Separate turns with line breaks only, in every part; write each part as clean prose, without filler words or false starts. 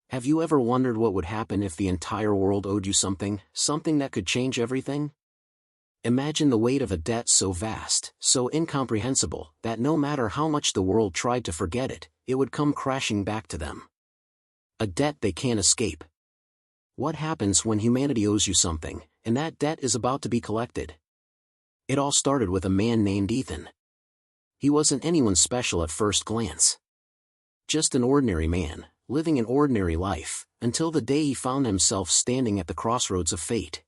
Have you ever wondered what would happen if the entire world owed you something that could change everything? Imagine the weight of a debt so vast, so incomprehensible, that no matter how much the world tried to forget it, it would come crashing back to them. A debt they can't escape. What happens when humanity owes you something, and that debt is about to be collected? It all started with a man named Ethan. He wasn't anyone special at first glance. Just an ordinary man, living an ordinary life, until the day he found himself standing at the crossroads of fate.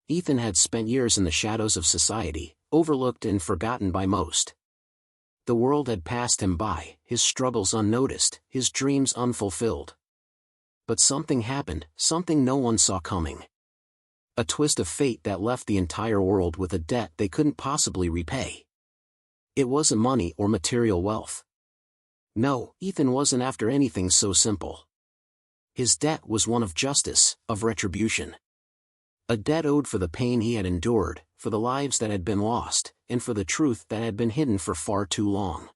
Ethan had spent years in the shadows of society, overlooked and forgotten by most. The world had passed him by, his struggles unnoticed, his dreams unfulfilled. But something happened, something no one saw coming. A twist of fate that left the entire world with a debt they couldn't possibly repay. It wasn't money or material wealth. No, Ethan wasn't after anything so simple. His debt was one of justice, of retribution. A debt owed for the pain he had endured, for the lives that had been lost, and for the truth that had been hidden for far too long.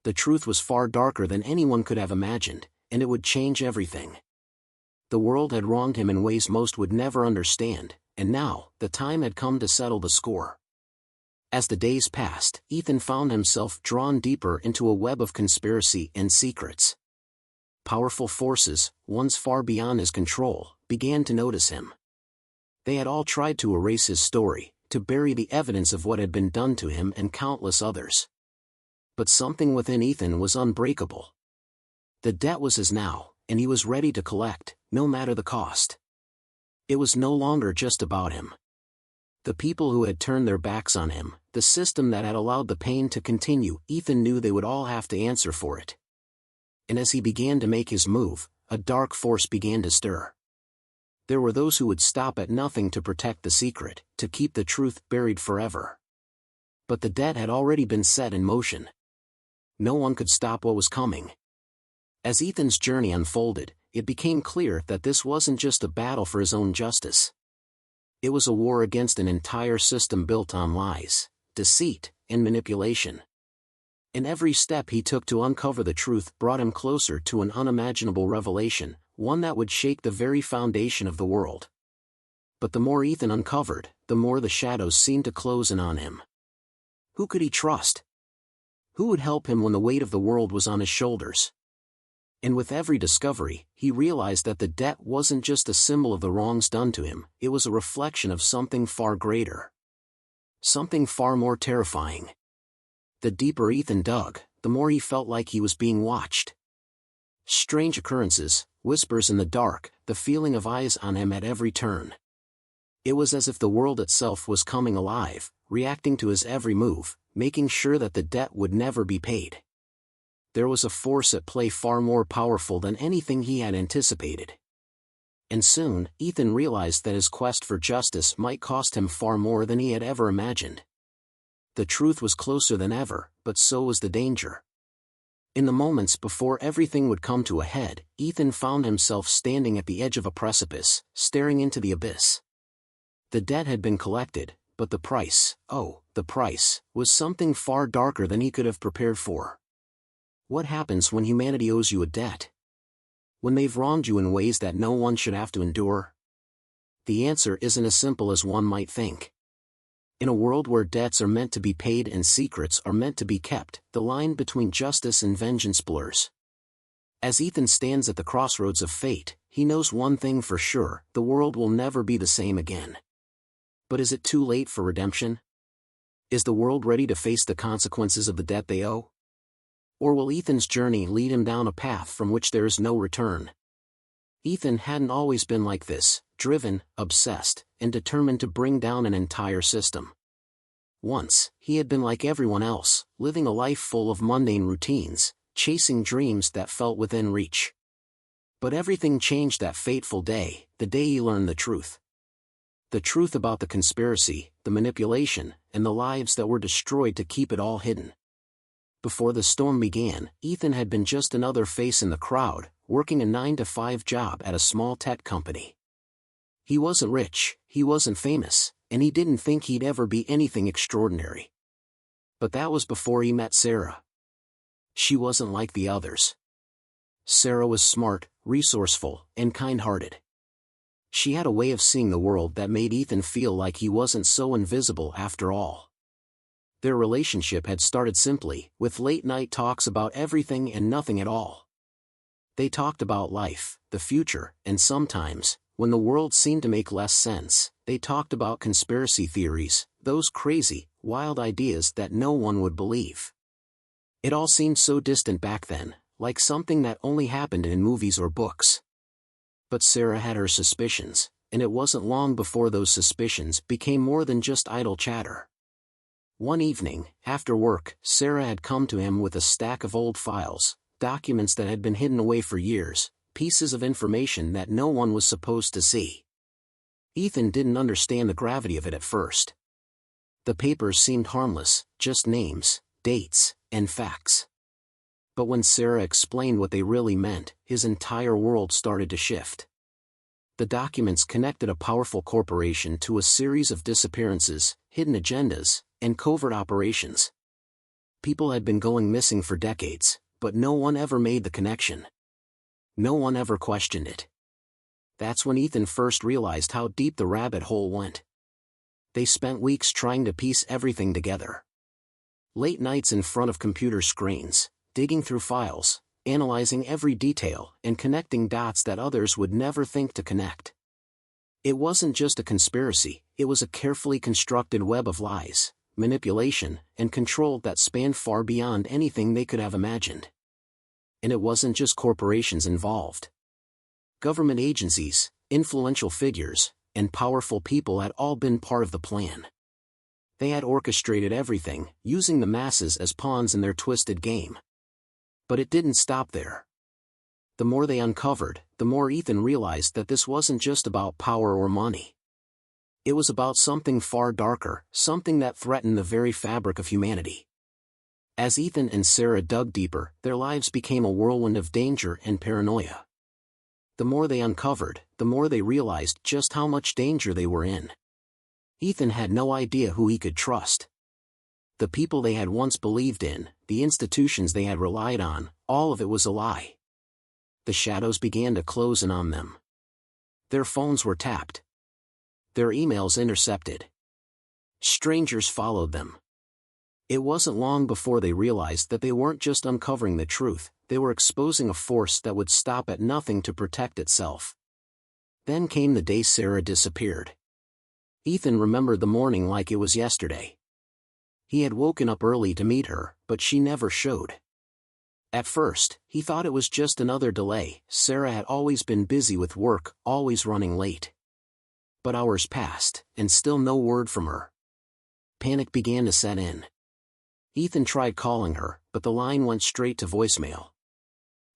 The truth was far darker than anyone could have imagined, and it would change everything. The world had wronged him in ways most would never understand, and now, the time had come to settle the score. As the days passed, Ethan found himself drawn deeper into a web of conspiracy and secrets. Powerful forces, ones far beyond his control, began to notice him. They had all tried to erase his story, to bury the evidence of what had been done to him and countless others. But something within Ethan was unbreakable. The debt was his now, and he was ready to collect, no matter the cost. It was no longer just about him. The people who had turned their backs on him, the system that had allowed the pain to continue, Ethan knew they would all have to answer for it. And as he began to make his move, a dark force began to stir. There were those who would stop at nothing to protect the secret, to keep the truth buried forever. But the debt had already been set in motion. No one could stop what was coming. As Ethan's journey unfolded, it became clear that this wasn't just a battle for his own justice. It was a war against an entire system built on lies, deceit, and manipulation. And every step he took to uncover the truth brought him closer to an unimaginable revelation, one that would shake the very foundation of the world. But the more Ethan uncovered, the more the shadows seemed to close in on him. Who could he trust? Who would help him when the weight of the world was on his shoulders? And with every discovery, he realized that the debt wasn't just a symbol of the wrongs done to him, it was a reflection of something far greater. Something far more terrifying. The deeper Ethan dug, the more he felt like he was being watched. Strange occurrences, whispers in the dark, the feeling of eyes on him at every turn. It was as if the world itself was coming alive, reacting to his every move, making sure that the debt would never be paid. There was a force at play far more powerful than anything he had anticipated. And soon, Ethan realized that his quest for justice might cost him far more than he had ever imagined. The truth was closer than ever, but so was the danger. In the moments before everything would come to a head, Ethan found himself standing at the edge of a precipice, staring into the abyss. The debt had been collected, but the price, the price, was something far darker than he could have prepared for. What happens when humanity owes you a debt? When they've wronged you in ways that no one should have to endure? The answer isn't as simple as one might think. In a world where debts are meant to be paid and secrets are meant to be kept, the line between justice and vengeance blurs. As Ethan stands at the crossroads of fate, he knows one thing for sure: the world will never be the same again. But is it too late for redemption? Is the world ready to face the consequences of the debt they owe? Or will Ethan's journey lead him down a path from which there is no return? Ethan hadn't always been like this, driven, obsessed, and determined to bring down an entire system. Once, he had been like everyone else, living a life full of mundane routines, chasing dreams that felt within reach. But everything changed that fateful day, the day he learned the truth. The truth about the conspiracy, the manipulation, and the lives that were destroyed to keep it all hidden. Before the storm began, Ethan had been just another face in the crowd, working a 9-to-5 job at a small tech company. He wasn't rich, he wasn't famous, and he didn't think he'd ever be anything extraordinary. But that was before he met Sarah. She wasn't like the others. Sarah was smart, resourceful, and kind-hearted. She had a way of seeing the world that made Ethan feel like he wasn't so invisible after all. Their relationship had started simply, with late-night talks about everything and nothing at all. They talked about life, the future, and sometimes, when the world seemed to make less sense, they talked about conspiracy theories, those crazy, wild ideas that no one would believe. It all seemed so distant back then, like something that only happened in movies or books. But Sarah had her suspicions, and it wasn't long before those suspicions became more than just idle chatter. One evening, after work, Sarah had come to him with a stack of old files, documents that had been hidden away for years, pieces of information that no one was supposed to see. Ethan didn't understand the gravity of it at first. The papers seemed harmless, just names, dates, and facts. But when Sarah explained what they really meant, his entire world started to shift. The documents connected a powerful corporation to a series of disappearances, hidden agendas, and covert operations. People had been going missing for decades, but no one ever made the connection. No one ever questioned it. That's when Ethan first realized how deep the rabbit hole went. They spent weeks trying to piece everything together. Late nights in front of computer screens, digging through files, analyzing every detail, and connecting dots that others would never think to connect. It wasn't just a conspiracy, it was a carefully constructed web of lies, manipulation, and control that spanned far beyond anything they could have imagined. And it wasn't just corporations involved. Government agencies, influential figures, and powerful people had all been part of the plan. They had orchestrated everything, using the masses as pawns in their twisted game. But it didn't stop there. The more they uncovered, the more Ethan realized that this wasn't just about power or money. It was about something far darker, something that threatened the very fabric of humanity. As Ethan and Sarah dug deeper, their lives became a whirlwind of danger and paranoia. The more they uncovered, the more they realized just how much danger they were in. Ethan had no idea who he could trust. The people they had once believed in, the institutions they had relied on, all of it was a lie. The shadows began to close in on them. Their phones were tapped. Their emails intercepted. Strangers followed them. It wasn't long before they realized that they weren't just uncovering the truth, they were exposing a force that would stop at nothing to protect itself. Then came the day Sarah disappeared. Ethan remembered the morning like it was yesterday. He had woken up early to meet her, but she never showed. At first, he thought it was just another delay. Sarah had always been busy with work, always running late. But hours passed, and still no word from her. Panic began to set in. Ethan tried calling her, but the line went straight to voicemail.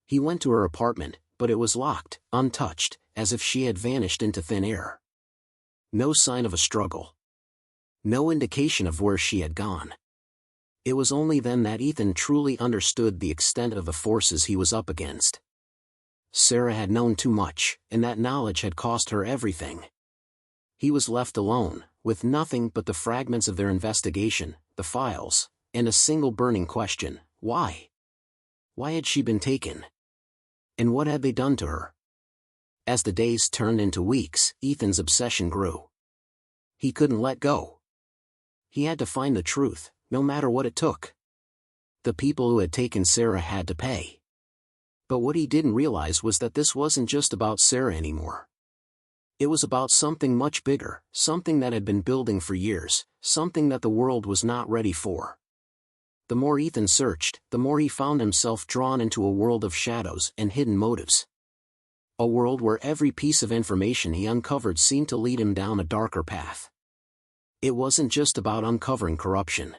He went to her apartment, but it was locked, untouched, as if she had vanished into thin air. No sign of a struggle. No indication of where she had gone. It was only then that Ethan truly understood the extent of the forces he was up against. Sarah had known too much, and that knowledge had cost her everything. He was left alone, with nothing but the fragments of their investigation, the files, and a single burning question: why? Why had she been taken? And what had they done to her? As the days turned into weeks, Ethan's obsession grew. He couldn't let go. He had to find the truth, no matter what it took. The people who had taken Sarah had to pay. But what he didn't realize was that this wasn't just about Sarah anymore. It was about something much bigger, something that had been building for years, something that the world was not ready for. The more Ethan searched, the more he found himself drawn into a world of shadows and hidden motives. A world where every piece of information he uncovered seemed to lead him down a darker path. It wasn't just about uncovering corruption.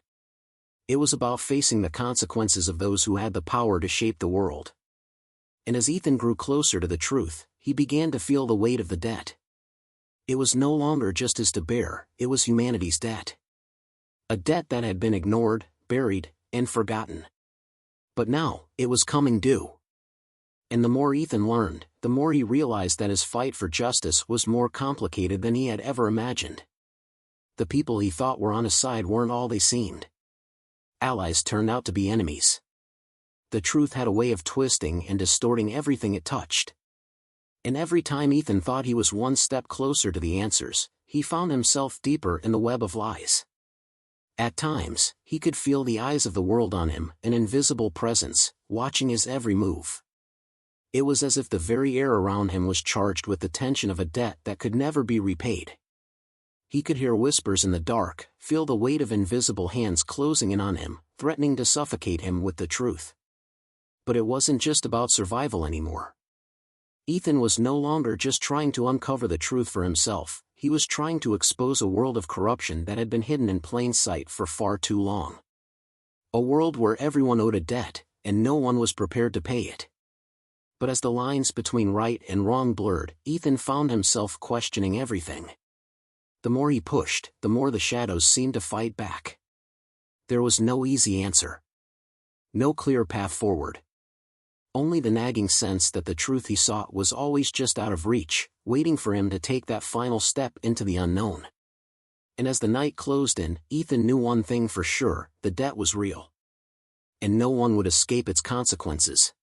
It was about facing the consequences of those who had the power to shape the world. And as Ethan grew closer to the truth, he began to feel the weight of the debt. It was no longer just his to bear, it was humanity's debt. A debt that had been ignored, buried, and forgotten. But now, it was coming due. And the more Ethan learned, the more he realized that his fight for justice was more complicated than he had ever imagined. The people he thought were on his side weren't all they seemed. Allies turned out to be enemies. The truth had a way of twisting and distorting everything it touched. And every time Ethan thought he was one step closer to the answers, he found himself deeper in the web of lies. At times, he could feel the eyes of the world on him, an invisible presence, watching his every move. It was as if the very air around him was charged with the tension of a debt that could never be repaid. He could hear whispers in the dark, feel the weight of invisible hands closing in on him, threatening to suffocate him with the truth. But it wasn't just about survival anymore. Ethan was no longer just trying to uncover the truth for himself, he was trying to expose a world of corruption that had been hidden in plain sight for far too long. A world where everyone owed a debt, and no one was prepared to pay it. But as the lines between right and wrong blurred, Ethan found himself questioning everything. The more he pushed, the more the shadows seemed to fight back. There was no easy answer. No clear path forward. Only the nagging sense that the truth he sought was always just out of reach, waiting for him to take that final step into the unknown. And as the night closed in, Ethan knew one thing for sure, the debt was real. And no one would escape its consequences.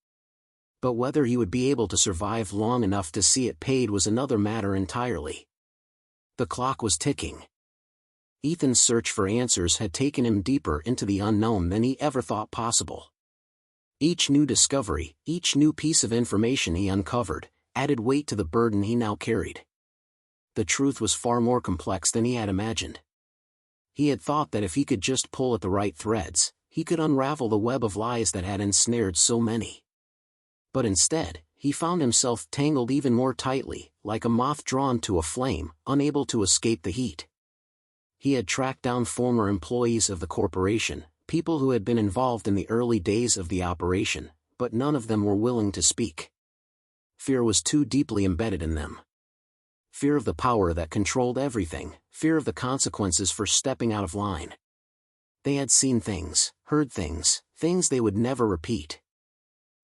But whether he would be able to survive long enough to see it paid was another matter entirely. The clock was ticking. Ethan's search for answers had taken him deeper into the unknown than he ever thought possible. Each new discovery, each new piece of information he uncovered, added weight to the burden he now carried. The truth was far more complex than he had imagined. He had thought that if he could just pull at the right threads, he could unravel the web of lies that had ensnared so many. But instead, he found himself tangled even more tightly, like a moth drawn to a flame, unable to escape the heat. He had tracked down former employees of the corporation, people who had been involved in the early days of the operation, but none of them were willing to speak. Fear was too deeply embedded in them. Fear of the power that controlled everything, fear of the consequences for stepping out of line. They had seen things, heard things, things they would never repeat.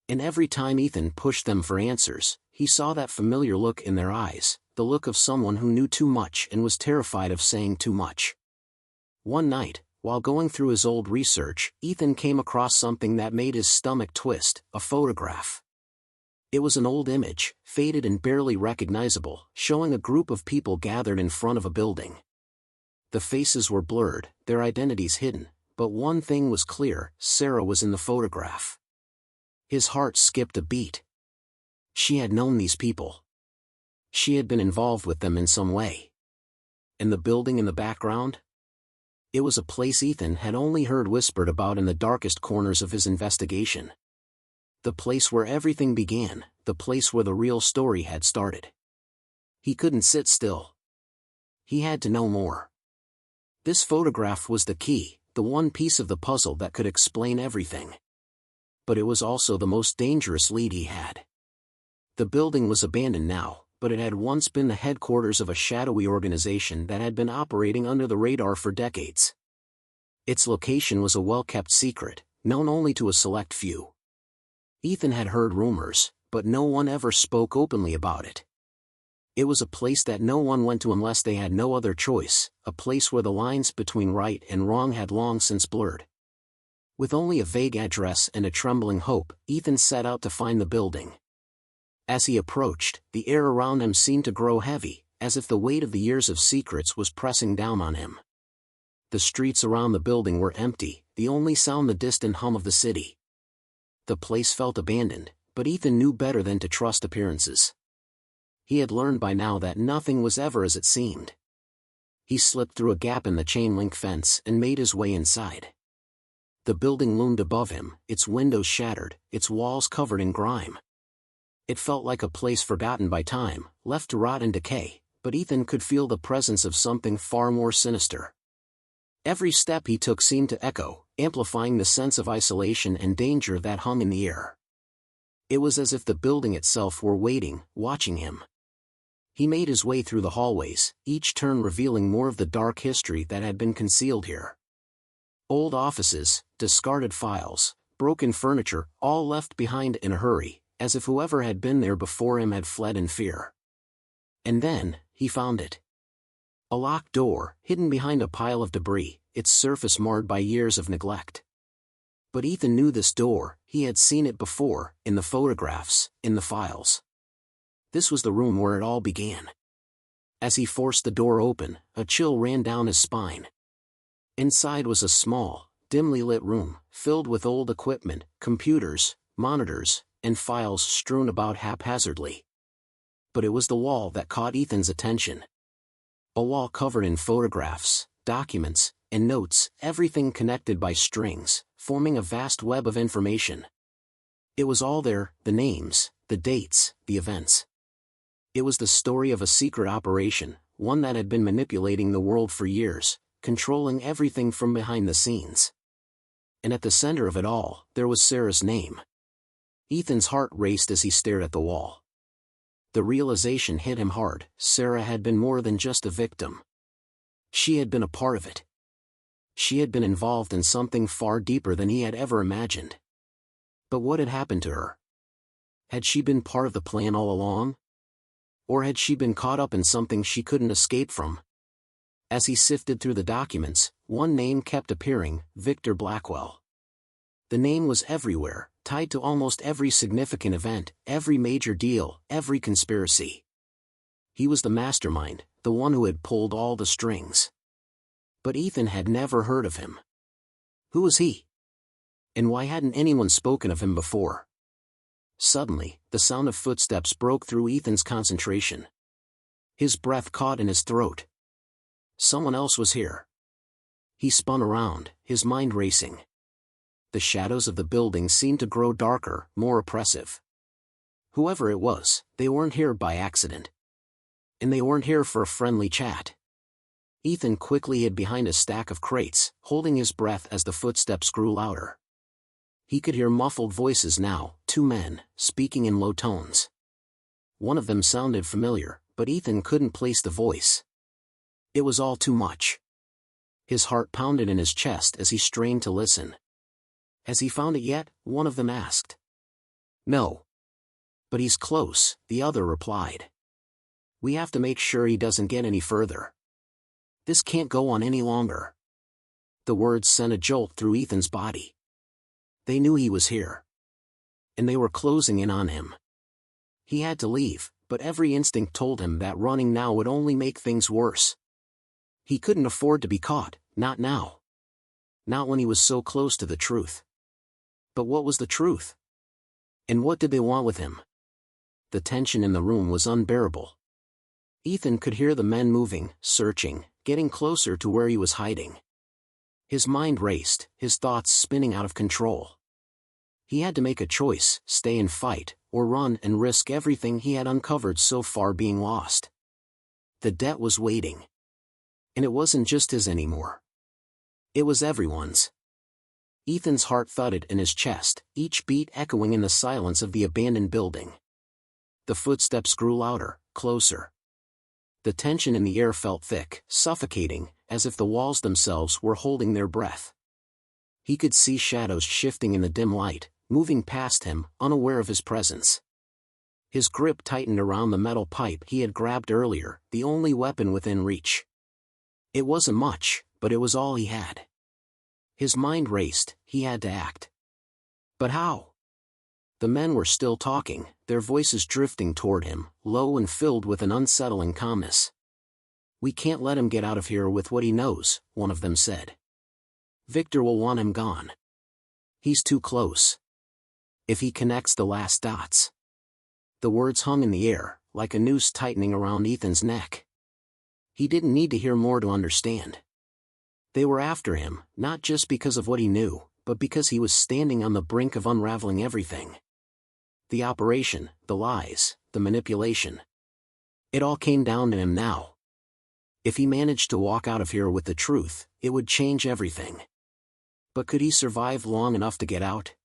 And every time Ethan pushed them for answers, he saw that familiar look in their eyes, the look of someone who knew too much and was terrified of saying too much. One night, while going through his old research, Ethan came across something that made his stomach twist, a photograph. It was an old image, faded and barely recognizable, showing a group of people gathered in front of a building. The faces were blurred, their identities hidden, but one thing was clear, Sarah was in the photograph. His heart skipped a beat. She had known these people. She had been involved with them in some way. And the building in the background? It was a place Ethan had only heard whispered about in the darkest corners of his investigation. The place where everything began, the place where the real story had started. He couldn't sit still. He had to know more. This photograph was the key, the one piece of the puzzle that could explain everything. But it was also the most dangerous lead he had. The building was abandoned now, but it had once been the headquarters of a shadowy organization that had been operating under the radar for decades. Its location was a well-kept secret, known only to a select few. Ethan had heard rumors, but no one ever spoke openly about it. It was a place that no one went to unless they had no other choice, a place where the lines between right and wrong had long since blurred. With only a vague address and a trembling hope, Ethan set out to find the building. As he approached, the air around him seemed to grow heavy, as if the weight of the years of secrets was pressing down on him. The streets around the building were empty, the only sound the distant hum of the city. The place felt abandoned, but Ethan knew better than to trust appearances. He had learned by now that nothing was ever as it seemed. He slipped through a gap in the chain-link fence and made his way inside. The building loomed above him, its windows shattered, its walls covered in grime. It felt like a place forgotten by time, left to rot and decay, but Ethan could feel the presence of something far more sinister. Every step he took seemed to echo, amplifying the sense of isolation and danger that hung in the air. It was as if the building itself were waiting, watching him. He made his way through the hallways, each turn revealing more of the dark history that had been concealed here. Old offices, discarded files, broken furniture, all left behind in a hurry, as if whoever had been there before him had fled in fear. And then, he found it. A locked door, hidden behind a pile of debris, its surface marred by years of neglect. But Ethan knew this door, he had seen it before, in the photographs, in the files. This was the room where it all began. As he forced the door open, a chill ran down his spine. Inside was a small, dimly lit room, filled with old equipment, computers, monitors, and files strewn about haphazardly. But it was the wall that caught Ethan's attention. A wall covered in photographs, documents, and notes, everything connected by strings, forming a vast web of information. It was all there, the names, the dates, the events. It was the story of a secret operation, one that had been manipulating the world for years, controlling everything from behind the scenes. And at the center of it all, there was Sarah's name. Ethan's heart raced as he stared at the wall. The realization hit him hard. Sarah had been more than just a victim. She had been a part of it. She had been involved in something far deeper than he had ever imagined. But what had happened to her? Had she been part of the plan all along? Or had she been caught up in something she couldn't escape from? As he sifted through the documents, one name kept appearing: Victor Blackwell. The name was everywhere, tied to almost every significant event, every major deal, every conspiracy. He was the mastermind, the one who had pulled all the strings. But Ethan had never heard of him. Who was he? And why hadn't anyone spoken of him before? Suddenly, the sound of footsteps broke through Ethan's concentration. His breath caught in his throat. Someone else was here. He spun around, his mind racing. The shadows of the building seemed to grow darker, more oppressive. Whoever it was, they weren't here by accident. And they weren't here for a friendly chat. Ethan quickly hid behind a stack of crates, holding his breath as the footsteps grew louder. He could hear muffled voices now, two men, speaking in low tones. One of them sounded familiar, but Ethan couldn't place the voice. It was all too much. His heart pounded in his chest as he strained to listen. "Has he found it yet?" one of them asked. "No. But he's close," the other replied. "We have to make sure he doesn't get any further. This can't go on any longer." The words sent a jolt through Ethan's body. They knew he was here. And they were closing in on him. He had to leave, but every instinct told him that running now would only make things worse. He couldn't afford to be caught, not now. Not when he was so close to the truth. But what was the truth? And what did they want with him? The tension in the room was unbearable. Ethan could hear the men moving, searching, getting closer to where he was hiding. His mind raced, his thoughts spinning out of control. He had to make a choice: stay and fight, or run and risk everything he had uncovered so far being lost. The debt was waiting. And it wasn't just his anymore. It was everyone's. Ethan's heart thudded in his chest, each beat echoing in the silence of the abandoned building. The footsteps grew louder, closer. The tension in the air felt thick, suffocating, as if the walls themselves were holding their breath. He could see shadows shifting in the dim light, moving past him, unaware of his presence. His grip tightened around the metal pipe he had grabbed earlier, the only weapon within reach. It wasn't much, but it was all he had. His mind raced, he had to act. But how? The men were still talking, their voices drifting toward him, low and filled with an unsettling calmness. "We can't let him get out of here with what he knows," one of them said. "Victor will want him gone. He's too close. If he connects the last dots." The words hung in the air, like a noose tightening around Ethan's neck. He didn't need to hear more to understand. They were after him, not just because of what he knew, but because he was standing on the brink of unraveling everything. The operation, the lies, the manipulation. It all came down to him now. If he managed to walk out of here with the truth, it would change everything. But could he survive long enough to get out?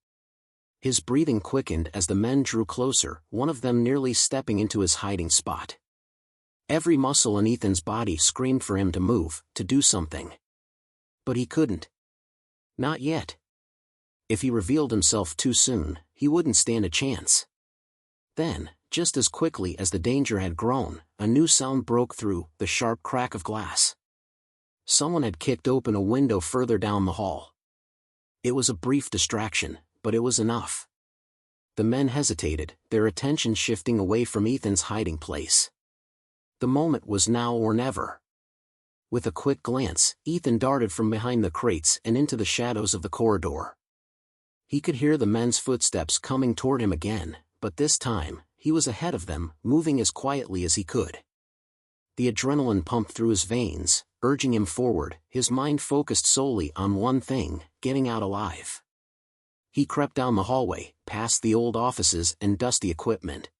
His breathing quickened as the men drew closer, one of them nearly stepping into his hiding spot. Every muscle in Ethan's body screamed for him to move, to do something. But he couldn't. Not yet. If he revealed himself too soon, he wouldn't stand a chance. Then, just as quickly as the danger had grown, a new sound broke through, the sharp crack of glass. Someone had kicked open a window further down the hall. It was a brief distraction, but it was enough. The men hesitated, their attention shifting away from Ethan's hiding place. The moment was now or never. With a quick glance, Ethan darted from behind the crates and into the shadows of the corridor. He could hear the men's footsteps coming toward him again, but this time, he was ahead of them, moving as quietly as he could. The adrenaline pumped through his veins, urging him forward, his mind focused solely on one thing: getting out alive. He crept down the hallway, past the old offices and dusty equipment.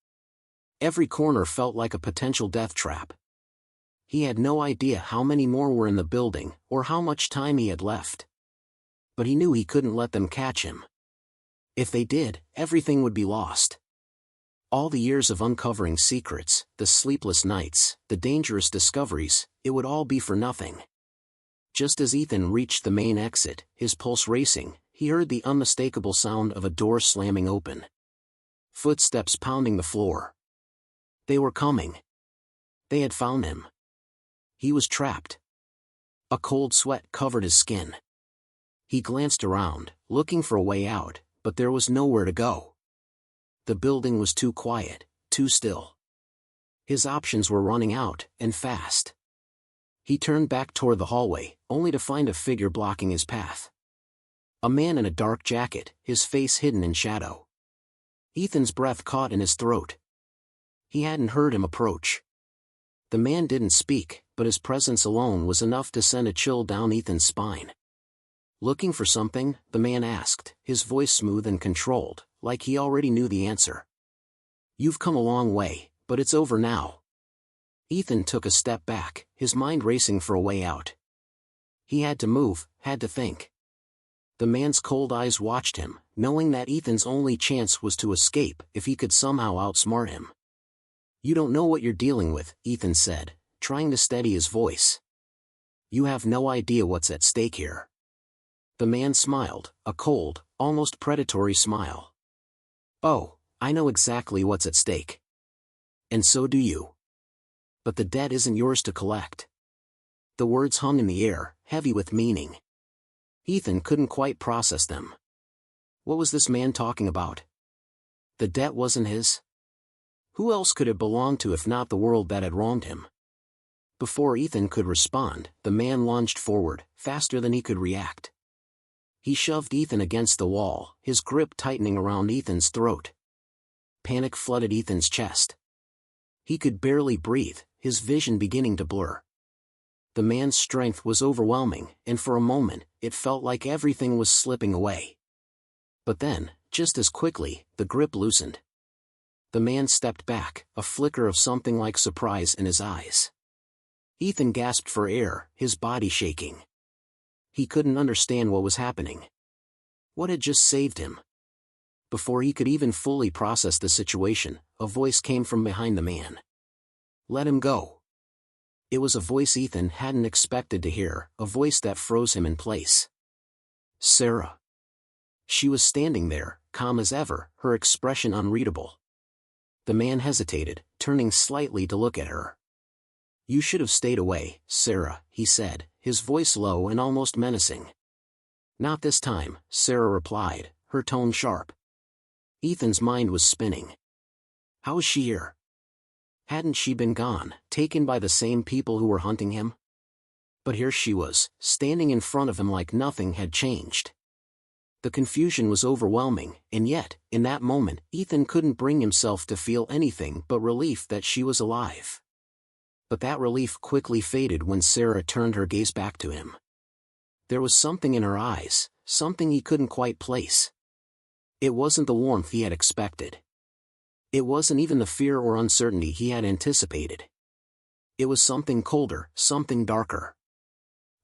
Every corner felt like a potential death trap. He had no idea how many more were in the building, or how much time he had left. But he knew he couldn't let them catch him. If they did, everything would be lost. All the years of uncovering secrets, the sleepless nights, the dangerous discoveries, it would all be for nothing. Just as Ethan reached the main exit, his pulse racing, he heard the unmistakable sound of a door slamming open. Footsteps pounding the floor. They were coming. They had found him. He was trapped. A cold sweat covered his skin. He glanced around, looking for a way out, but there was nowhere to go. The building was too quiet, too still. His options were running out, and fast. He turned back toward the hallway, only to find a figure blocking his path. A man in a dark jacket, his face hidden in shadow. Ethan's breath caught in his throat. He hadn't heard him approach. The man didn't speak, but his presence alone was enough to send a chill down Ethan's spine. "Looking for something?" the man asked, his voice smooth and controlled, like he already knew the answer. "You've come a long way, but it's over now." Ethan took a step back, his mind racing for a way out. He had to move, had to think. The man's cold eyes watched him, knowing that Ethan's only chance was to escape if he could somehow outsmart him. "You don't know what you're dealing with," Ethan said, trying to steady his voice. "You have no idea what's at stake here." The man smiled, a cold, almost predatory smile. "Oh, I know exactly what's at stake. And so do you. But the debt isn't yours to collect." The words hung in the air, heavy with meaning. Ethan couldn't quite process them. What was this man talking about? The debt wasn't his? Who else could it belong to if not the world that had wronged him? Before Ethan could respond, the man lunged forward, faster than he could react. He shoved Ethan against the wall, his grip tightening around Ethan's throat. Panic flooded Ethan's chest. He could barely breathe, his vision beginning to blur. The man's strength was overwhelming, and for a moment, it felt like everything was slipping away. But then, just as quickly, the grip loosened. The man stepped back, a flicker of something like surprise in his eyes. Ethan gasped for air, his body shaking. He couldn't understand what was happening. What had just saved him? Before he could even fully process the situation, a voice came from behind the man. "Let him go." It was a voice Ethan hadn't expected to hear, a voice that froze him in place. Sarah. She was standing there, calm as ever, her expression unreadable. The man hesitated, turning slightly to look at her. "You should have stayed away, Sarah," he said, his voice low and almost menacing. "Not this time," Sarah replied, her tone sharp. Ethan's mind was spinning. How was she here? Hadn't she been gone, taken by the same people who were hunting him? But here she was, standing in front of him like nothing had changed. The confusion was overwhelming, and yet, in that moment, Ethan couldn't bring himself to feel anything but relief that she was alive. But that relief quickly faded when Sarah turned her gaze back to him. There was something in her eyes, something he couldn't quite place. It wasn't the warmth he had expected. It wasn't even the fear or uncertainty he had anticipated. It was something colder, something darker.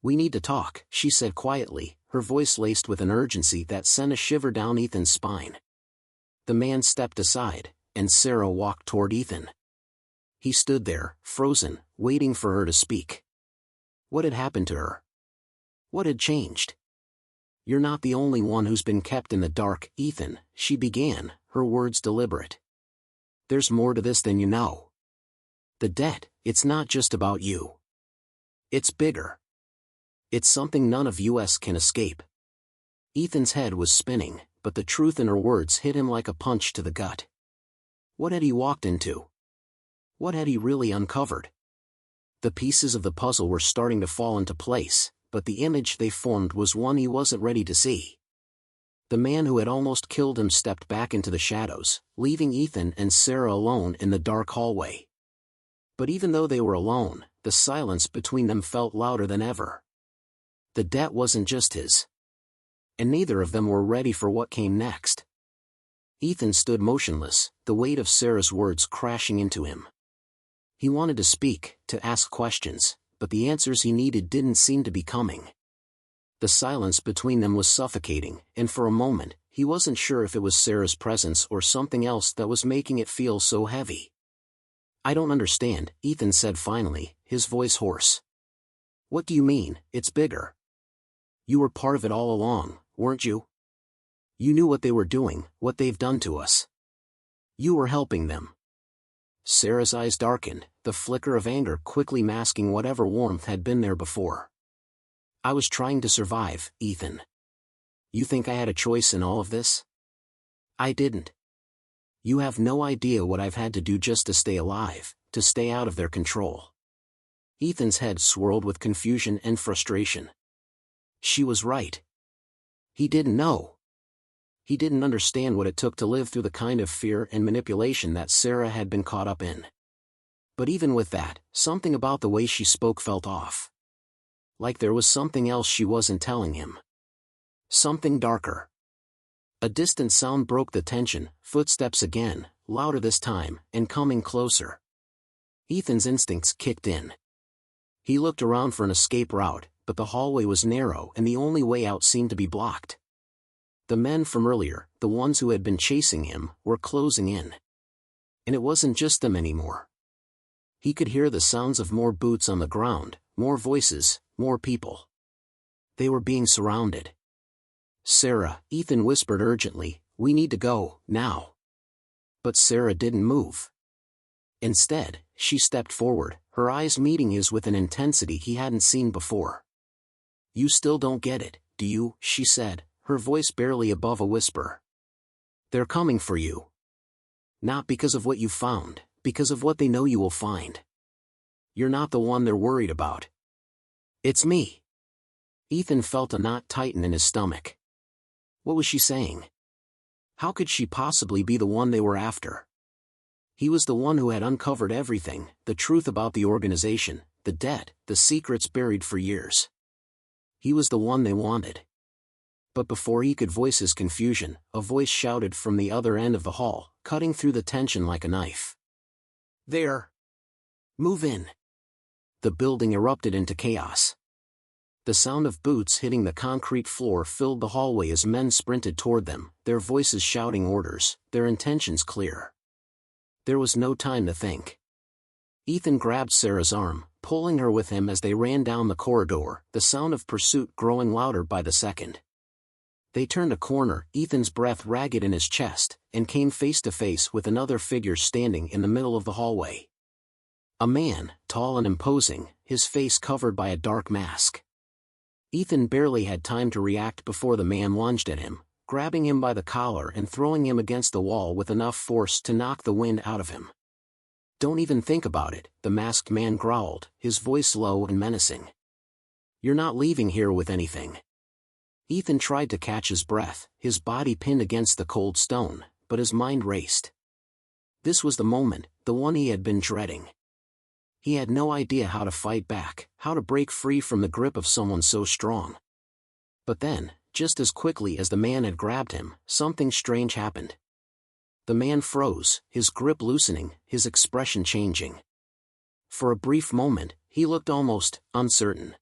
"We need to talk," she said quietly, her voice laced with an urgency that sent a shiver down Ethan's spine. The man stepped aside, and Sarah walked toward Ethan. He stood there, frozen, waiting for her to speak. What had happened to her? What had changed? "You're not the only one who's been kept in the dark, Ethan," she began, her words deliberate. "There's more to this than you know. The debt, it's not just about you. It's bigger. It's something none of us can escape." Ethan's head was spinning, but the truth in her words hit him like a punch to the gut. What had he walked into? What had he really uncovered? The pieces of the puzzle were starting to fall into place, but the image they formed was one he wasn't ready to see. The man who had almost killed him stepped back into the shadows, leaving Ethan and Sarah alone in the dark hallway. But even though they were alone, the silence between them felt louder than ever. The debt wasn't just his. And neither of them were ready for what came next. Ethan stood motionless, the weight of Sarah's words crashing into him. He wanted to speak, to ask questions, but the answers he needed didn't seem to be coming. The silence between them was suffocating, and for a moment, he wasn't sure if it was Sarah's presence or something else that was making it feel so heavy. "I don't understand," Ethan said finally, his voice hoarse. "What do you mean, it's bigger? You were part of it all along, weren't you? You knew what they were doing, what they've done to us. You were helping them." Sarah's eyes darkened, the flicker of anger quickly masking whatever warmth had been there before. "I was trying to survive, Ethan. You think I had a choice in all of this? I didn't. You have no idea what I've had to do just to stay alive, to stay out of their control." Ethan's head swirled with confusion and frustration. She was right. He didn't know. He didn't understand what it took to live through the kind of fear and manipulation that Sarah had been caught up in. But even with that, something about the way she spoke felt off. Like there was something else she wasn't telling him. Something darker. A distant sound broke the tension, footsteps again, louder this time, and coming closer. Ethan's instincts kicked in. He looked around for an escape route, but the hallway was narrow and the only way out seemed to be blocked. The men from earlier, the ones who had been chasing him, were closing in. And it wasn't just them anymore. He could hear the sounds of more boots on the ground, more voices, more people. They were being surrounded. "Sarah," Ethan whispered urgently, "we need to go, now." But Sarah didn't move. Instead, she stepped forward, her eyes meeting his with an intensity he hadn't seen before. "You still don't get it, do you?" she said, her voice barely above a whisper. "They're coming for you. Not because of what you found, because of what they know you will find. You're not the one they're worried about. It's me." Ethan felt a knot tighten in his stomach. What was she saying? How could she possibly be the one they were after? He was the one who had uncovered everything, the truth about the organization, the debt, the secrets buried for years. He was the one they wanted. But before he could voice his confusion, a voice shouted from the other end of the hall, cutting through the tension like a knife. "There! Move in!" The building erupted into chaos. The sound of boots hitting the concrete floor filled the hallway as men sprinted toward them, their voices shouting orders, their intentions clear. There was no time to think. Ethan grabbed Sarah's arm, pulling her with him as they ran down the corridor, the sound of pursuit growing louder by the second. They turned a corner, Ethan's breath ragged in his chest, and came face to face with another figure standing in the middle of the hallway. A man, tall and imposing, his face covered by a dark mask. Ethan barely had time to react before the man lunged at him, grabbing him by the collar and throwing him against the wall with enough force to knock the wind out of him. "Don't even think about it," the masked man growled, his voice low and menacing. "You're not leaving here with anything." Ethan tried to catch his breath, his body pinned against the cold stone, but his mind raced. This was the moment, the one he had been dreading. He had no idea how to fight back, how to break free from the grip of someone so strong. But then, just as quickly as the man had grabbed him, something strange happened. The man froze, his grip loosening, his expression changing. For a brief moment, he looked almost uncertain.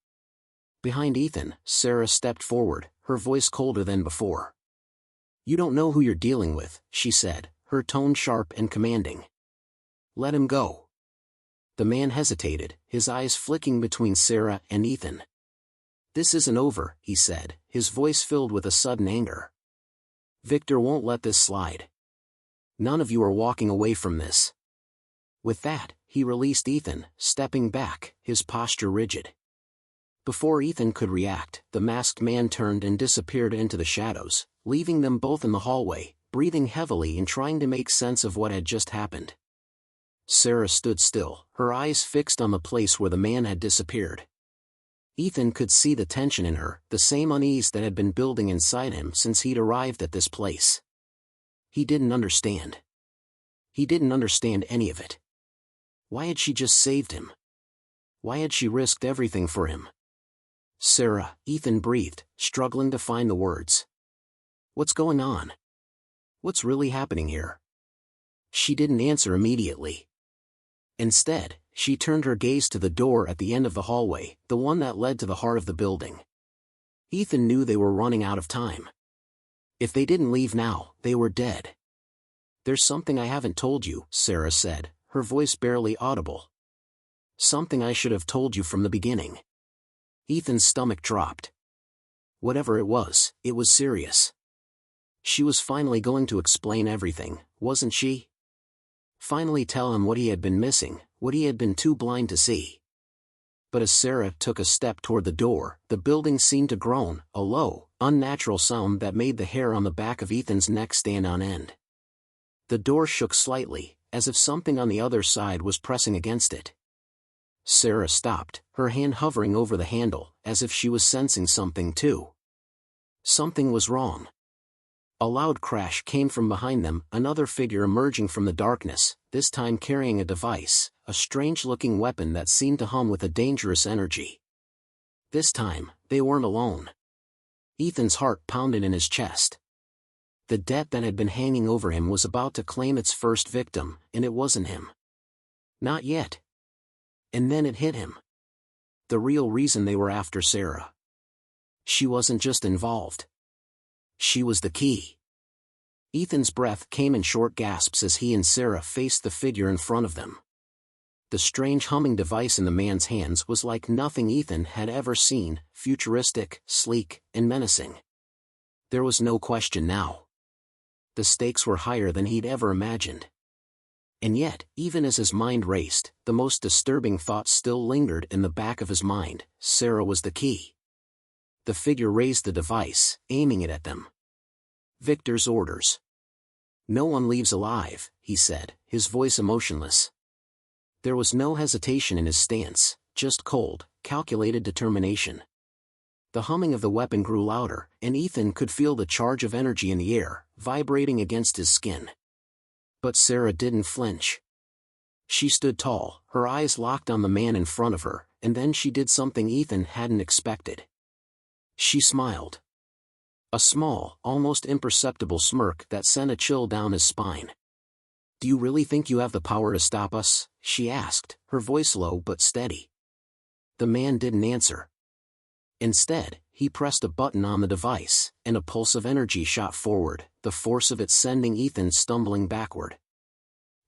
Behind Ethan, Sarah stepped forward, her voice colder than before. "You don't know who you're dealing with," she said, her tone sharp and commanding. "Let him go." The man hesitated, his eyes flicking between Sarah and Ethan. "This isn't over," he said, his voice filled with a sudden anger. "Victor won't let this slide. None of you are walking away from this." With that, he released Ethan, stepping back, his posture rigid. Before Ethan could react, the masked man turned and disappeared into the shadows, leaving them both in the hallway, breathing heavily and trying to make sense of what had just happened. Sarah stood still, her eyes fixed on the place where the man had disappeared. Ethan could see the tension in her, the same unease that had been building inside him since he'd arrived at this place. He didn't understand. He didn't understand any of it. Why had she just saved him? Why had she risked everything for him? Sarah, Ethan breathed, struggling to find the words. What's going on? What's really happening here? She didn't answer immediately. Instead, she turned her gaze to the door at the end of the hallway, the one that led to the heart of the building. Ethan knew they were running out of time. If they didn't leave now, they were dead. There's something I haven't told you, Sarah said, her voice barely audible. Something I should have told you from the beginning. Ethan's stomach dropped. Whatever it was serious. She was finally going to explain everything, wasn't she? Finally tell him what he had been missing, what he had been too blind to see. But as Sarah took a step toward the door, the building seemed to groan, a low, unnatural sound that made the hair on the back of Ethan's neck stand on end. The door shook slightly, as if something on the other side was pressing against it. Sarah stopped, her hand hovering over the handle, as if she was sensing something too. Something was wrong. A loud crash came from behind them, another figure emerging from the darkness, this time carrying a device, a strange-looking weapon that seemed to hum with a dangerous energy. This time, they weren't alone. Ethan's heart pounded in his chest. The debt that had been hanging over him was about to claim its first victim, and it wasn't him. Not yet. And then it hit him. The real reason they were after Sarah. She wasn't just involved. She was the key. Ethan's breath came in short gasps as he and Sarah faced the figure in front of them. The strange humming device in the man's hands was like nothing Ethan had ever seen, futuristic, sleek, and menacing. There was no question now. The stakes were higher than he'd ever imagined. And yet, even as his mind raced, the most disturbing thought still lingered in the back of his mind: Sarah was the key. The figure raised the device, aiming it at them. Victor's orders. No one leaves alive, he said, his voice emotionless. There was no hesitation in his stance, just cold, calculated determination. The humming of the weapon grew louder, and Ethan could feel the charge of energy in the air, vibrating against his skin. But Sarah didn't flinch. She stood tall, her eyes locked on the man in front of her, and then she did something Ethan hadn't expected. She smiled. A small, almost imperceptible smirk that sent a chill down his spine. "Do you really think you have the power to stop us?" she asked, her voice low but steady. The man didn't answer. Instead, he pressed a button on the device, and a pulse of energy shot forward, the force of it sending Ethan stumbling backward.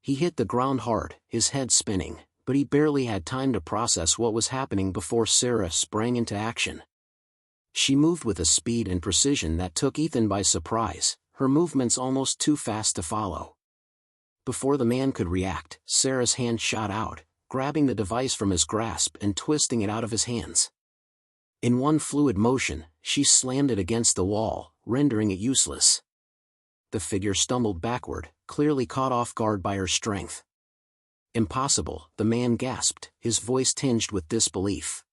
He hit the ground hard, his head spinning, but he barely had time to process what was happening before Sarah sprang into action. She moved with a speed and precision that took Ethan by surprise, her movements almost too fast to follow. Before the man could react, Sarah's hand shot out, grabbing the device from his grasp and twisting it out of his hands. In one fluid motion, she slammed it against the wall, rendering it useless. The figure stumbled backward, clearly caught off guard by her strength. "Impossible," the man gasped, his voice tinged with disbelief.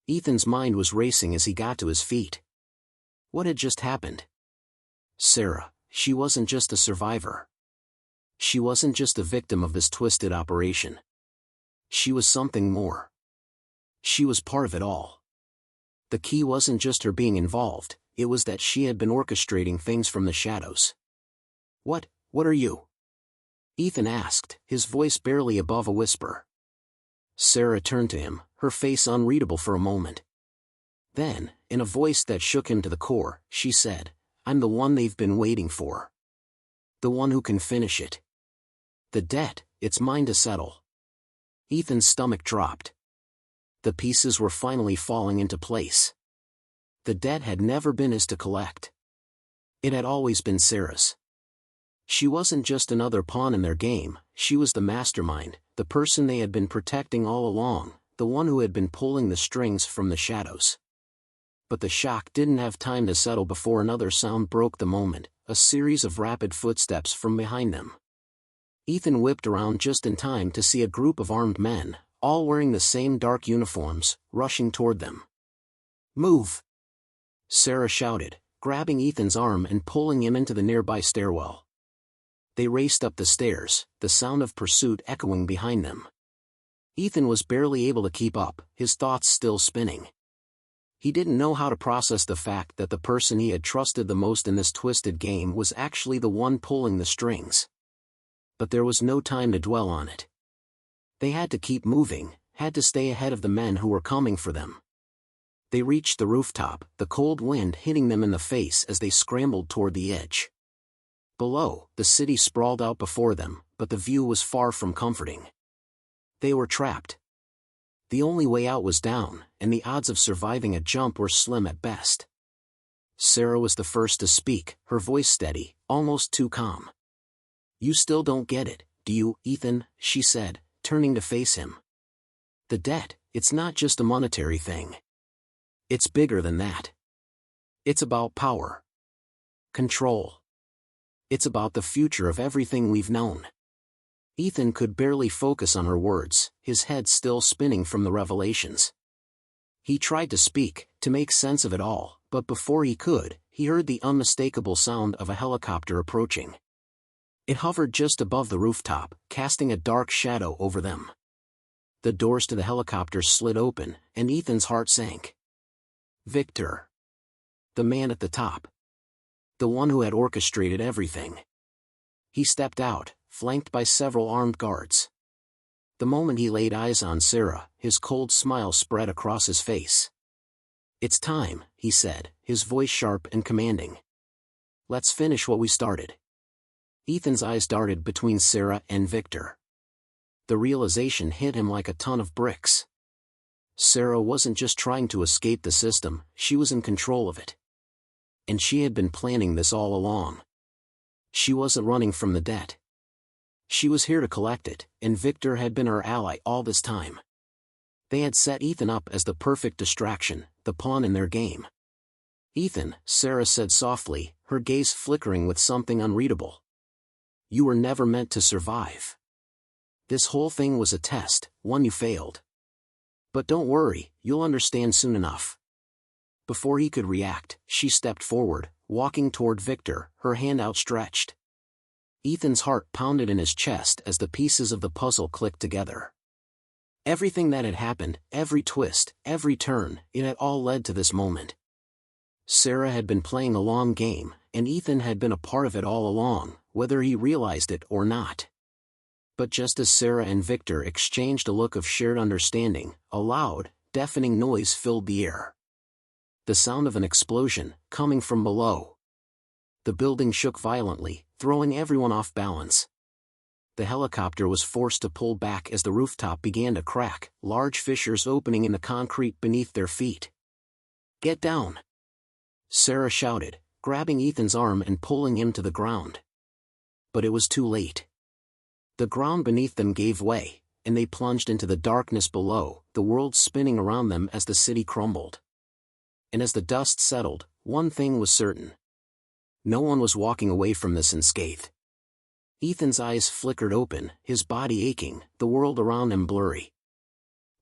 Ethan's mind was racing as he got to his feet. What had just happened? Sarah, she wasn't just a survivor. She wasn't just a victim of this twisted operation. She was something more. She was part of it all. The key wasn't just her being involved, it was that she had been orchestrating things from the shadows. What are you?" Ethan asked, his voice barely above a whisper. Sarah turned to him, her face unreadable for a moment. Then, in a voice that shook him to the core, she said, "I'm the one they've been waiting for. The one who can finish it. The debt, it's mine to settle." Ethan's stomach dropped. The pieces were finally falling into place. The debt had never been his to collect. It had always been Sarah's. She wasn't just another pawn in their game, she was the mastermind, the person they had been protecting all along, the one who had been pulling the strings from the shadows. but the shock didn't have time to settle before another sound broke the moment, a series of rapid footsteps from behind them. Ethan whipped around just in time to see a group of armed men, all wearing the same dark uniforms, rushing toward them. "Move!" Sarah shouted, grabbing Ethan's arm and pulling him into the nearby stairwell. They raced up the stairs, the sound of pursuit echoing behind them. Ethan was barely able to keep up, his thoughts still spinning. He didn't know how to process the fact that the person he had trusted the most in this twisted game was actually the one pulling the strings. But there was no time to dwell on it. They had to keep moving, had to stay ahead of the men who were coming for them. They reached the rooftop, the cold wind hitting them in the face as they scrambled toward the edge. Below, the city sprawled out before them, but the view was far from comforting. They were trapped. The only way out was down, and the odds of surviving a jump were slim at best. Sarah was the first to speak, her voice steady, almost too calm. "You still don't get it, do you, Ethan?" she said, turning to face him. "The debt, it's not just a monetary thing. It's bigger than that. It's about power. Control. It's about the future of everything we've known." Ethan could barely focus on her words, his head still spinning from the revelations. He tried to speak, to make sense of it all, but before he could, he heard the unmistakable sound of a helicopter approaching. It hovered just above the rooftop, casting a dark shadow over them. The doors to the helicopter slid open, and Ethan's heart sank. Victor. The man at the top. The one who had orchestrated everything. He stepped out, flanked by several armed guards. The moment he laid eyes on Sarah, his cold smile spread across his face. "It's time," he said, his voice sharp and commanding. "Let's finish what we started." Ethan's eyes darted between Sarah and Victor. The realization hit him like a ton of bricks. Sarah wasn't just trying to escape the system, she was in control of it. And she had been planning this all along. She wasn't running from the debt. She was here to collect it, and Victor had been her ally all this time. They had set Ethan up as the perfect distraction, the pawn in their game. "Ethan," Sarah said softly, her gaze flickering with something unreadable. "You were never meant to survive. This whole thing was a test, one you failed. But don't worry, you'll understand soon enough." Before he could react, she stepped forward, walking toward Victor, her hand outstretched. Ethan's heart pounded in his chest as the pieces of the puzzle clicked together. Everything that had happened, every twist, every turn, it had all led to this moment. Sarah had been playing a long game, and Ethan had been a part of it all along, whether he realized it or not. But just as Sarah and Victor exchanged a look of shared understanding, a loud, deafening noise filled the air. The sound of an explosion, coming from below. The building shook violently, throwing everyone off balance. The helicopter was forced to pull back as the rooftop began to crack, large fissures opening in the concrete beneath their feet. "Get down!" Sarah shouted, grabbing Ethan's arm and pulling him to the ground. But it was too late. The ground beneath them gave way, and they plunged into the darkness below, the world spinning around them as the city crumbled. And as the dust settled, one thing was certain. No one was walking away from this unscathed. Ethan's eyes flickered open, his body aching, the world around him blurry.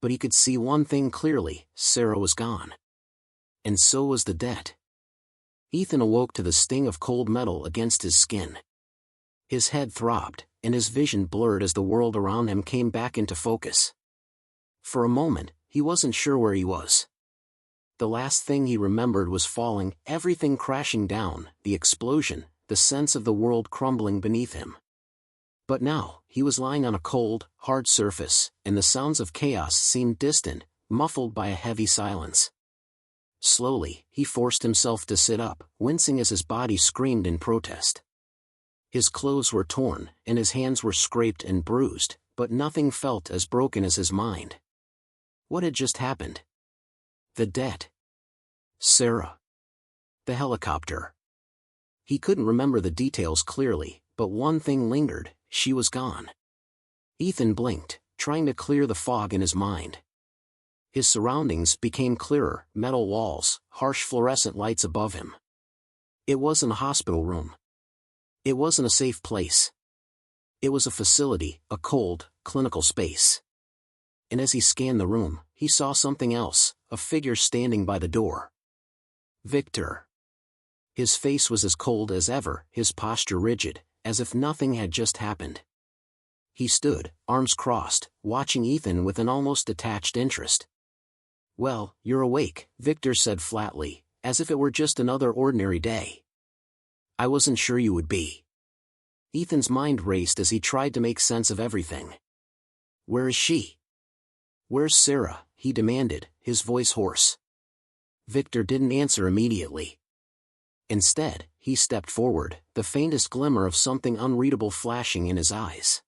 But he could see one thing clearly: Sarah was gone. And so was the debt. Ethan awoke to the sting of cold metal against his skin. His head throbbed, and his vision blurred as the world around him came back into focus. For a moment, he wasn't sure where he was. The last thing he remembered was falling, everything crashing down, the explosion, the sense of the world crumbling beneath him. But now, he was lying on a cold, hard surface, and the sounds of chaos seemed distant, muffled by a heavy silence. Slowly, he forced himself to sit up, wincing as his body screamed in protest. His clothes were torn, and his hands were scraped and bruised, but nothing felt as broken as his mind. What had just happened? The debt. Sarah. The helicopter. He couldn't remember the details clearly, but one thing lingered: she was gone. Ethan blinked, trying to clear the fog in his mind. His surroundings became clearer, metal walls, harsh fluorescent lights above him. It wasn't a hospital room. It wasn't a safe place. It was a facility, a cold, clinical space. And as he scanned the room, he saw something else, a figure standing by the door. Victor. His face was as cold as ever, his posture rigid, as if nothing had just happened. He stood, arms crossed, watching Ethan with an almost detached interest. "Well, you're awake," Victor said flatly, as if it were just another ordinary day. "I wasn't sure you would be." Ethan's mind raced as he tried to make sense of everything. "Where is she? Where's Sarah?" he demanded, his voice hoarse. Victor didn't answer immediately. Instead, he stepped forward, the faintest glimmer of something unreadable flashing in his eyes.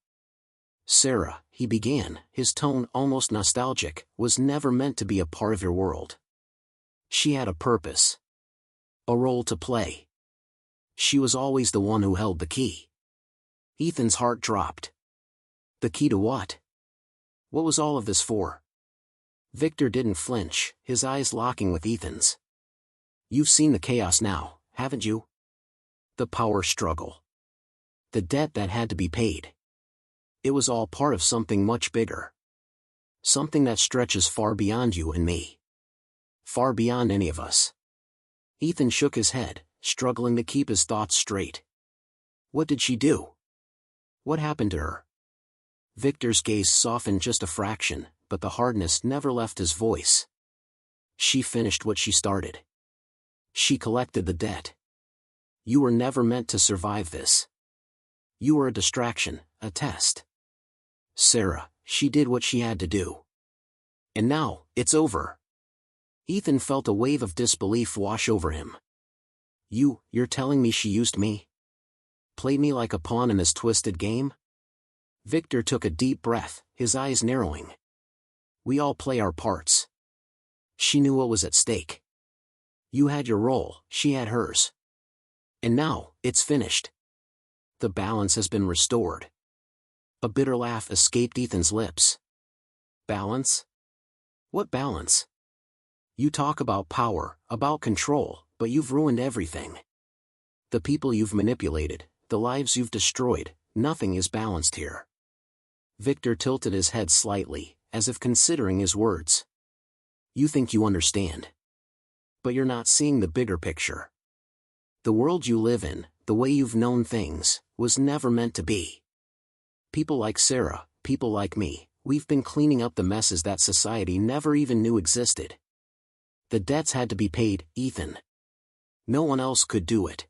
"Sarah," he began, his tone almost nostalgic, "was never meant to be a part of your world. She had a purpose. A role to play. She was always the one who held the key." Ethan's heart dropped. The key to what? What was all of this for? Victor didn't flinch, his eyes locking with Ethan's. "You've seen the chaos now, haven't you? The power struggle. The debt that had to be paid. It was all part of something much bigger. Something that stretches far beyond you and me. Far beyond any of us." Ethan shook his head, struggling to keep his thoughts straight. "What did she do? What happened to her?" Victor's gaze softened just a fraction, but the hardness never left his voice. "She finished what she started. She collected the debt. You were never meant to survive this. You were a distraction, a test. Sarah, she did what she had to do. And now, it's over." Ethan felt a wave of disbelief wash over him. You're telling me she used me? Played me like a pawn in this twisted game?" Victor took a deep breath, his eyes narrowing. "We all play our parts. She knew what was at stake. You had your role, she had hers. And now, it's finished. The balance has been restored." A bitter laugh escaped Ethan's lips. "Balance? What balance? You talk about power, about control, but you've ruined everything. The people you've manipulated, the lives you've destroyed, nothing is balanced here." Victor tilted his head slightly, as if considering his words. "You think you understand. But you're not seeing the bigger picture. The world you live in, the way you've known things, was never meant to be. People like Sarah, people like me, we've been cleaning up the messes that society never even knew existed. The debts had to be paid, Ethan. No one else could do it."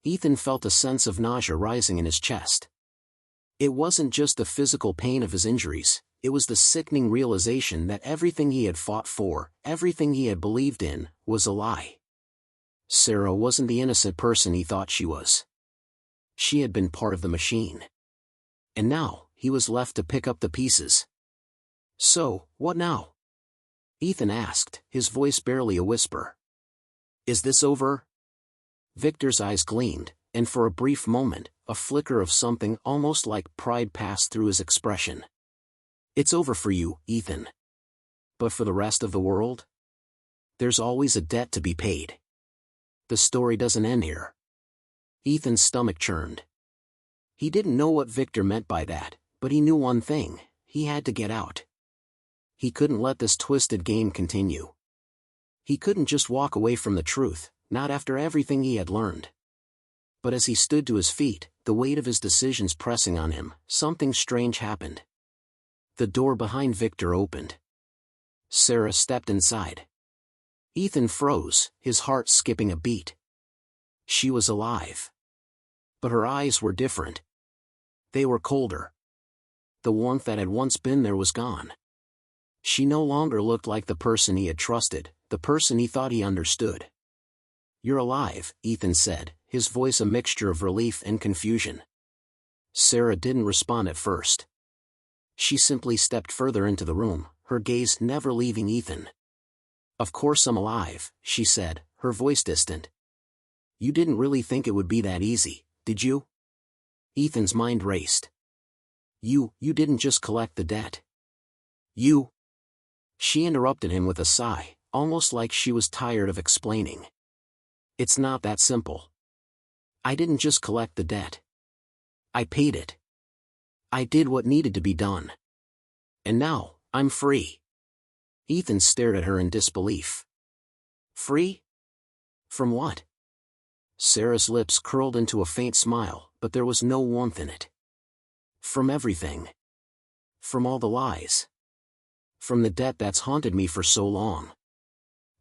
Ethan felt a sense of nausea rising in his chest. It wasn't just the physical pain of his injuries, it was the sickening realization that everything he had fought for, everything he had believed in, was a lie. Sarah wasn't the innocent person he thought she was. She had been part of the machine. And now, he was left to pick up the pieces. "So, what now?" Ethan asked, his voice barely a whisper. "Is this over?" Victor's eyes gleamed, and for a brief moment, a flicker of something almost like pride passed through his expression. "It's over for you, Ethan. But for the rest of the world? There's always a debt to be paid. The story doesn't end here." Ethan's stomach churned. He didn't know what Victor meant by that, but he knew one thing: he had to get out. He couldn't let this twisted game continue. He couldn't just walk away from the truth, not after everything he had learned. But as he stood to his feet, the weight of his decisions pressing on him, something strange happened. The door behind Victor opened. Sarah stepped inside. Ethan froze, his heart skipping a beat. She was alive. But her eyes were different. They were colder. The warmth that had once been there was gone. She no longer looked like the person he had trusted, the person he thought he understood. "You're alive," Ethan said, his voice a mixture of relief and confusion. Sarah didn't respond at first. She simply stepped further into the room, her gaze never leaving Ethan. "Of course I'm alive," she said, her voice distant. "You didn't really think it would be that easy, did you?" Ethan's mind raced. You didn't just collect the debt. You..." She interrupted him with a sigh, almost like she was tired of explaining. It's not that simple. I didn't just collect the debt. I paid it. I did what needed to be done. And now, I'm free. Ethan stared at her in disbelief. Free? From what? Sarah's lips curled into a faint smile, but there was no warmth in it. From everything. From all the lies. From the debt that's haunted me for so long.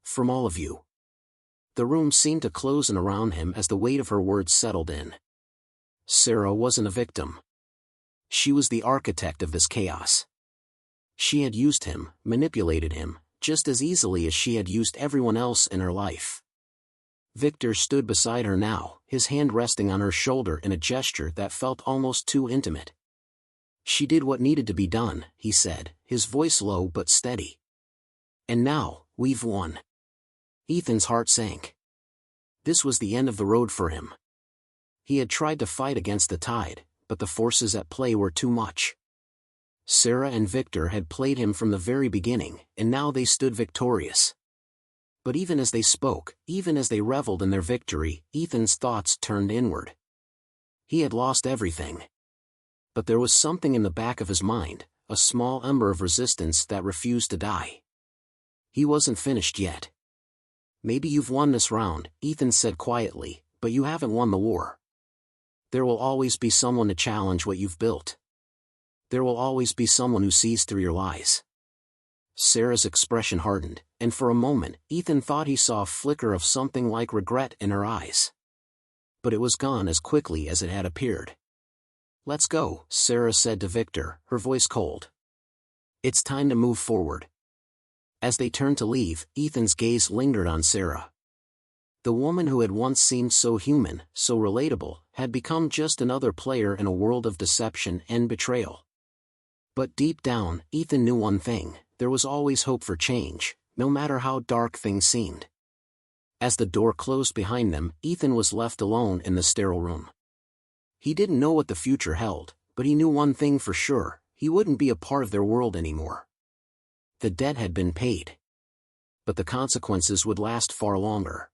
From all of you. The room seemed to close in around him as the weight of her words settled in. Sarah wasn't a victim. She was the architect of this chaos. She had used him, manipulated him, just as easily as she had used everyone else in her life. Victor stood beside her now, his hand resting on her shoulder in a gesture that felt almost too intimate. She did what needed to be done, he said, his voice low but steady. And now, we've won. Ethan's heart sank. This was the end of the road for him. He had tried to fight against the tide, but the forces at play were too much. Sarah and Victor had played him from the very beginning, and now they stood victorious. But even as they spoke, even as they reveled in their victory, Ethan's thoughts turned inward. He had lost everything. But there was something in the back of his mind, a small ember of resistance that refused to die. He wasn't finished yet. Maybe you've won this round, Ethan said quietly, but you haven't won the war. There will always be someone to challenge what you've built. There will always be someone who sees through your lies. Sarah's expression hardened, and for a moment, Ethan thought he saw a flicker of something like regret in her eyes. But it was gone as quickly as it had appeared. Let's go, Sarah said to Victor, her voice cold. It's time to move forward. As they turned to leave, Ethan's gaze lingered on Sarah. The woman who had once seemed so human, so relatable, had become just another player in a world of deception and betrayal. But deep down, Ethan knew one thing: there was always hope for change, no matter how dark things seemed. As the door closed behind them, Ethan was left alone in the sterile room. He didn't know what the future held, but he knew one thing for sure: he wouldn't be a part of their world anymore. The debt had been paid. But the consequences would last far longer.